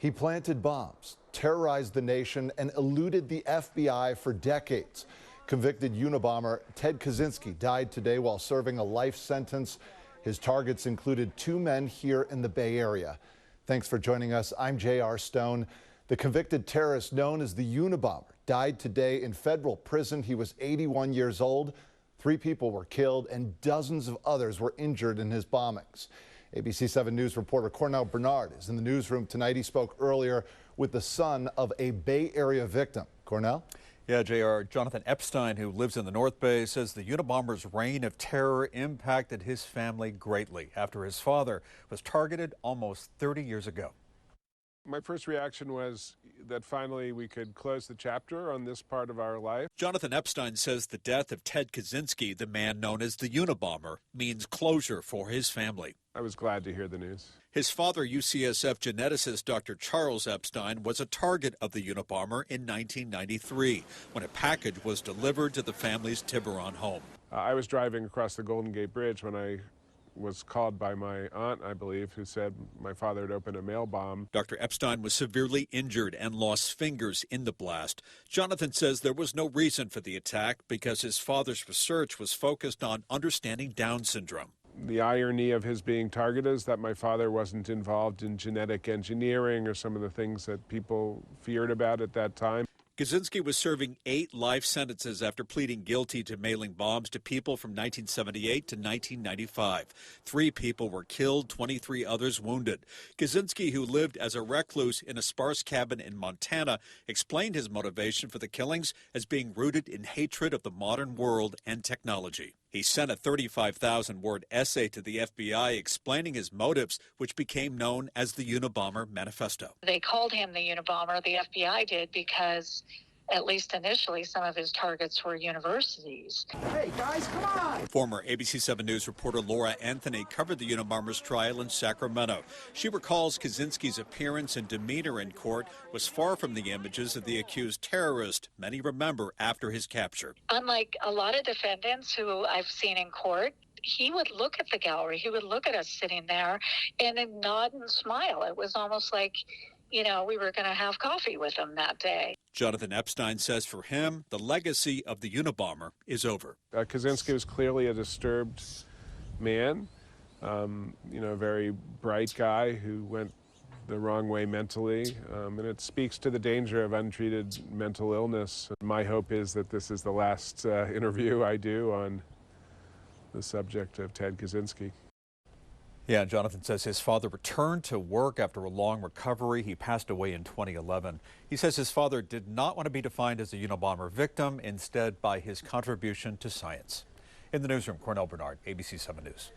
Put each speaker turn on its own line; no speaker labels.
He planted bombs, terrorized the nation, and eluded the FBI for decades. Convicted Unabomber Ted Kaczynski died today while serving a life sentence. His targets included 2 men here in the Bay Area. Thanks for joining us. I'm J.R. Stone. The convicted terrorist known as the Unabomber died today in federal prison. He was 81 years old. 3 people were killed and dozens of others were injured in his bombings. ABC 7 News reporter Cornell Bernard is in the newsroom tonight. He spoke earlier with the son of a Bay Area victim. Cornell?
Yeah, JR. Jonathan Epstein, who lives in the North Bay, says the Unabomber's reign of terror impacted his family greatly after his father was targeted almost 30 years ago.
My first reaction was that finally we could close the chapter on this part of our life.
Jonathan Epstein says the death of Ted Kaczynski, the man known as the Unabomber, means closure for his family.
I was glad to hear the news.
His father, UCSF geneticist Dr. Charles Epstein, was a target of the Unabomber in 1993 when a package was delivered to the family's Tiburon home.
I was driving across the Golden Gate Bridge when I was called by my aunt, I believe, who said my father had opened a mail bomb.
Dr. Epstein was severely injured and lost fingers in the blast. Jonathan says there was no reason for the attack because his father's research was focused on understanding Down syndrome.
The irony of his being targeted is that my father wasn't involved in genetic engineering or some of the things that people feared about at that time.
Kaczynski was serving 8 life sentences after pleading guilty to mailing bombs to people from 1978 to 1995. 3 people were killed, 23 others wounded. Kaczynski, who lived as a recluse in a sparse cabin in Montana, explained his motivation for the killings as being rooted in hatred of the modern world and technology. He sent a 35,000-word essay to the FBI explaining his motives, which became known as the Unabomber Manifesto.
They called him the Unabomber, the FBI did, because at least initially some of his targets were universities.
Hey, guys, come on!
Former ABC 7 News reporter Laura Anthony covered the Unabomber's trial in Sacramento. She recalls Kaczynski's appearance and demeanor in court was far from the images of the accused terrorist many remember after his capture.
Unlike a lot of defendants who I've seen in court, he would look at the gallery, he would look at us sitting there and then nod and smile. It was almost like, we were going to have coffee with him that day.
Jonathan Epstein says for him, the legacy of the Unabomber is over.
Kaczynski was clearly a disturbed man, a very bright guy who went the wrong way mentally, and it speaks to the danger of untreated mental illness. My hope is that this is the last interview I do on the subject of Ted Kaczynski.
Yeah, Jonathan says his father returned to work after a long recovery. He passed away in 2011. He says his father did not want to be defined as a Unabomber victim, instead by his contribution to science. In the newsroom, Cornell Bernard, ABC 7 News.